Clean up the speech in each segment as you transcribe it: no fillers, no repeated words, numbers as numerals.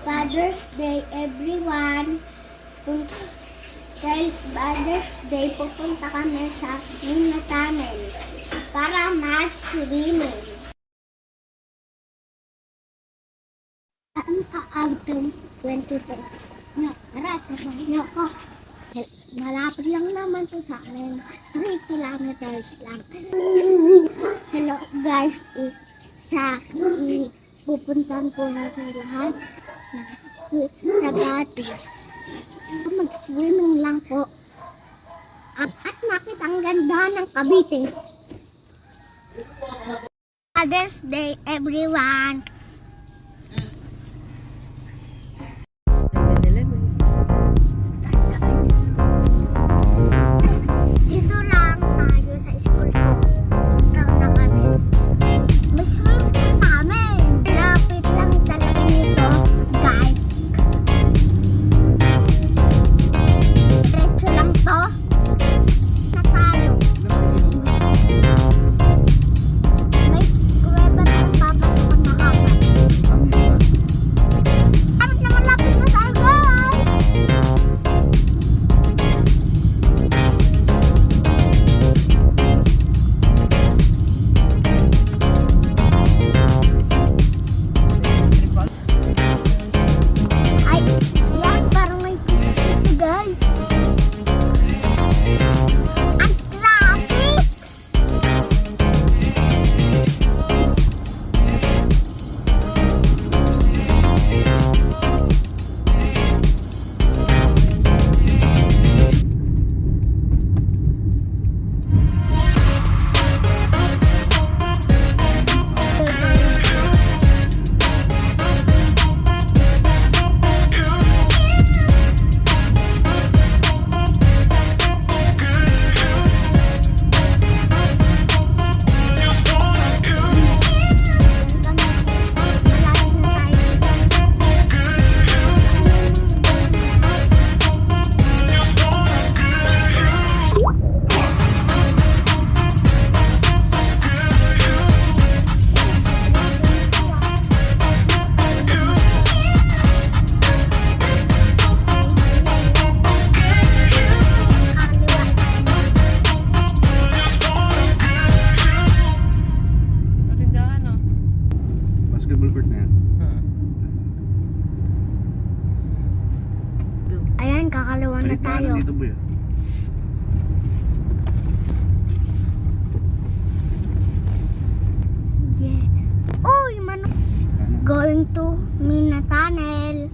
Father's Day, everyone. Dahil Father's Day, pupunta kami sa Minatamen para mag-swimming. Ang kaagtong 25. No, tara, sabahin niyo ako. Malapit lang naman to sa amin. 3 kilometers lang. Hello guys, pupuntahan po natin lahat sa gratis. Mag-swimming lang po. At nakita ang ganda ng Cavite. Father's Day, everyone. Dito lang tayo sa school ko. Punta na kami. May swimming school namin. Lapit lang talaga nito, guys. Diretso lang to. Na tayo. May kuweba tayong papasukan na haba. Lapit naman, lapit na tayo, guys. Ay, yan, parang may dito, guys. Ang traffic! Basketball court na yan. Ayan, kakalawan na tayo. Dito boy. Yeah. Uy, going to Minatunnel.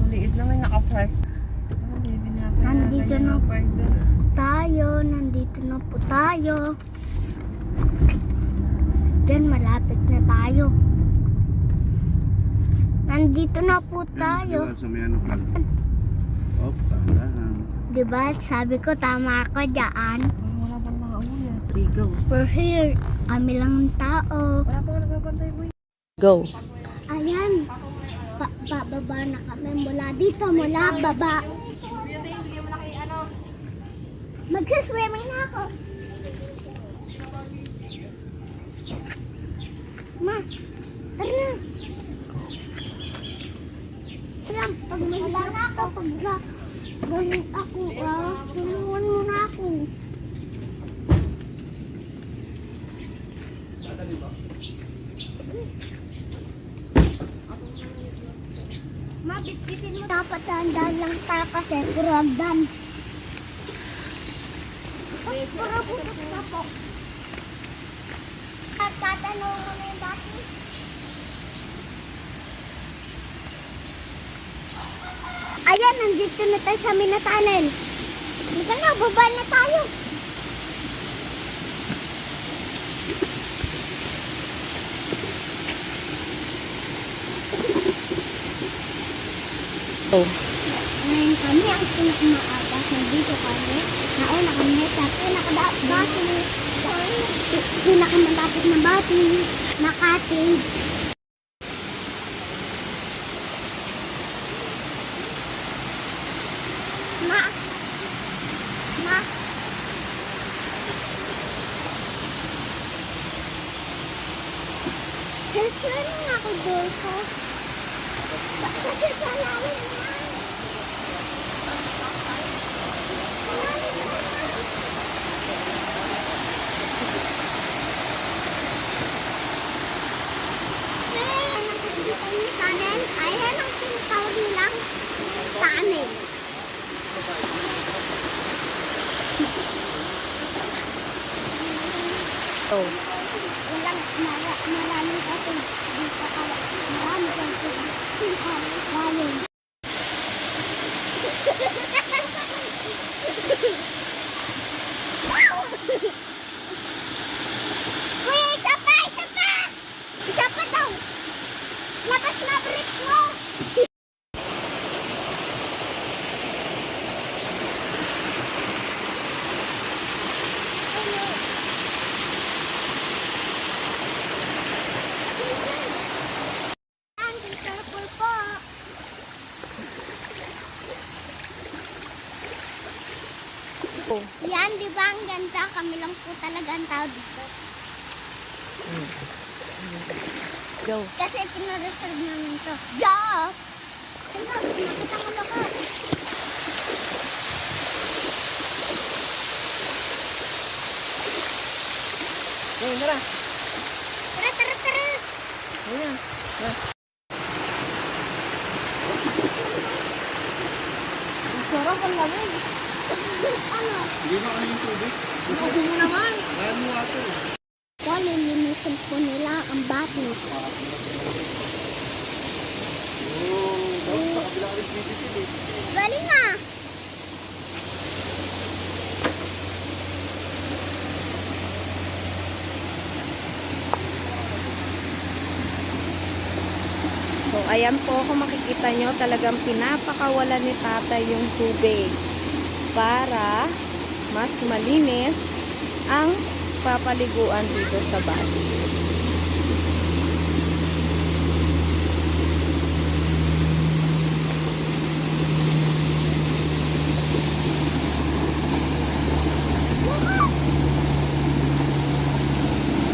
Maliit naman naka-park. Nandito na po tayo. Diyan, malapit na tayo. Nandito na po tayo. Sa may ano ka. Lang. Diba? Sabi ko, tama ako dyan. Wala pang mga uya. Go. We're here. Kami lang ang tao. Wala pang nagpapantay mo. Go. Ayan. Bababa na kami mula dito. Mula baba. Mag-swimming na ako. Ma, tara na. Alam, pag wala na ako, ganun ako, tulungan mo na ako. Ma, bitbitin mo. Dapat tandaan lang tayo kasi puro hagdan. Puro butot na po. At tatanong mo na yung bati. Ayan, nandito na tayo sa Minatunnel. Hindi na, baba na tayo. Oh. Ngayon kami ang pinakamaaga. Nandito kami. Nauna kami sa pinakamalapit na bati. Makati. Ma. Saswimming ako dito. Kasi sa lalim na. Kanin, ayan ang tinatawag nilang kanin. Go. Walang maraming kasi dito ka marami kang sinaw lalim. Uy, isa pa! Isa pa! Isa pa daw! Labas na brick mo! Ang careful po! Go. Yan, di ba ang ganda? Kami lang po talaga ang tao dito. Go. Kasi pinareserve namin to. Yeah! Ano, nakita mo ka. Ayun, tara. Tara, tara, tara! Ayun na. Tara. Ang sarap ang lamig. Ano? Hindi ba kayo yung tubig? Ako mo naman. Lahat mo water. Kung lilinisin po nila ang batis. Sa kabila ka rin pipitin eh. Galing nga! So, ayan po, kung makikita nyo, talagang pinapakawalan ni tatay yung tubig para mas malinis ang papaliguan dito sa bati.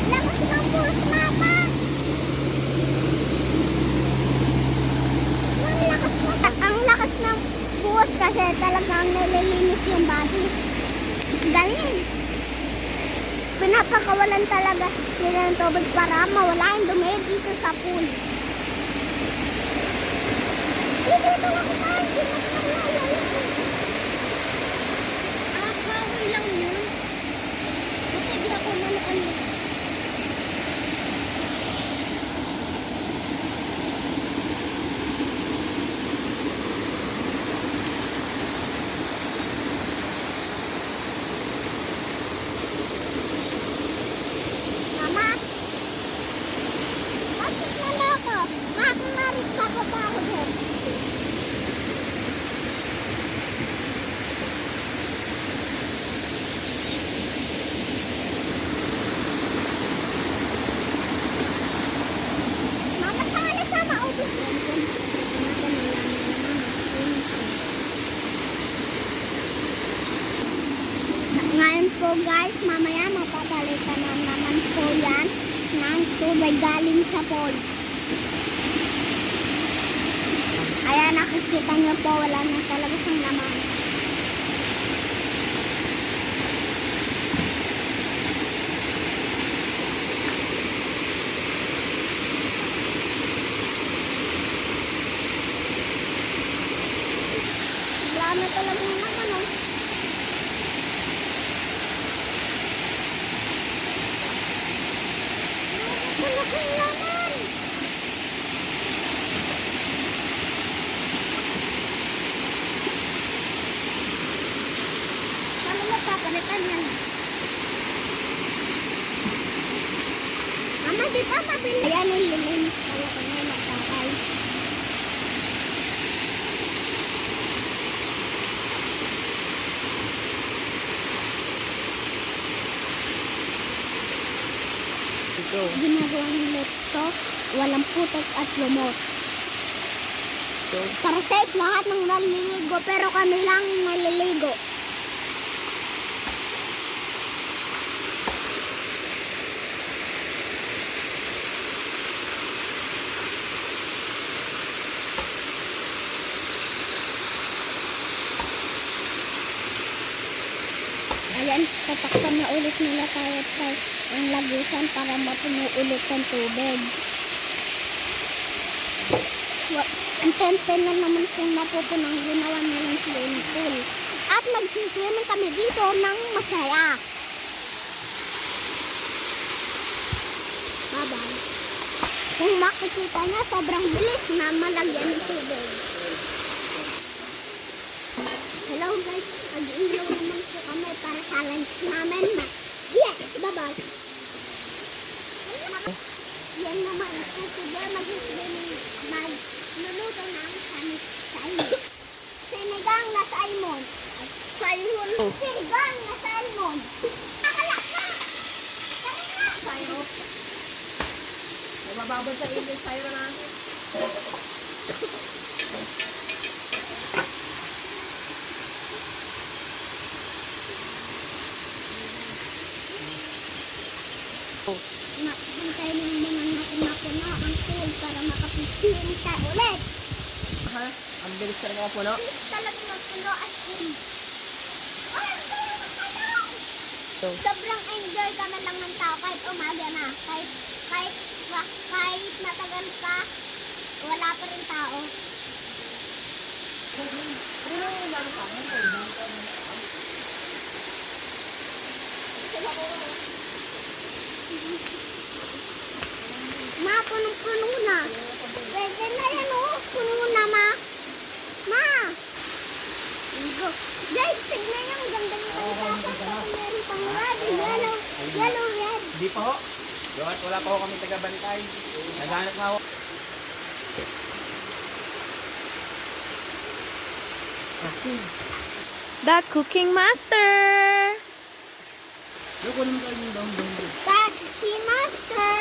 Lakas ng buhos, mama! Ang lakas ng buhos kasi talagang nililinis yung batis. Galing! Pinapakawalan talaga nila ng tubig para mawala yung dumi dito sa pool. Dito lang tayo! Kahoy lang yun. Kasi di ako ano. Mama? Bakit wala ka? Makakumarit ka pa pa ako doon. Mama, sama ubus yun. Ngayon po guys, mamaya mapapalitan na naman po yan ng tubig galing sa pool. Ayan, nakikita nyo po, wala na talaga siyang laman. Wala na talaga yung laman, oh. Wala kang laman. Paano magpapalitan yan? Mama, di ba mabili? Ayan, nililinis pala ko na magpapay. Go. Ginagawang lito, walang putok at lumot. Go. Para safe lahat ng naliligo, pero kami lang naliligo. tatakpan na ulit nila tayo sa ang lagusan para mapuno ulit ng tubig. Ang tempe na naman kung mapupunang ginawa nilang swimming pool. At magsiswimming kami dito ng masaya. Bye-bye. Kung makikita niya, sobrang bilis na malagyan ng tubig. Hello guys, mag-iilaw naman po kami para sa lunch namin. Yes, bye-bye. Yan naman, kasi doon mag-swimming, magluluto ng salmon. Sinigang na salmon. Salmon? Sinigang na salmon. Nakalak na! Sayo. Mababad sa inyo, sayo na. Hintay mo naman na puno ang pool para makapag-swimming ka ulit. Ha? Ang bilis ka nga puno. Bilis talaga magpuno as in. Ay, ang bilis ng tao! Sobrang enjoy ka na lang ng tao kahit umaga na. Kahit matagal pa, wala pa rin tao. Ma, punong-puno na. Pwede na yan, oh. Puno na, ma. Ma! Guys, tignan yung ganda ng pagkakataon. Meron pang red, yellow, red. Hindi pa ho. Doon, wala pa ho kami taga-bantay. Naghanap nga ho. The Cooking Master! Doon ko naman kayo yung dong-dong. That's si Master.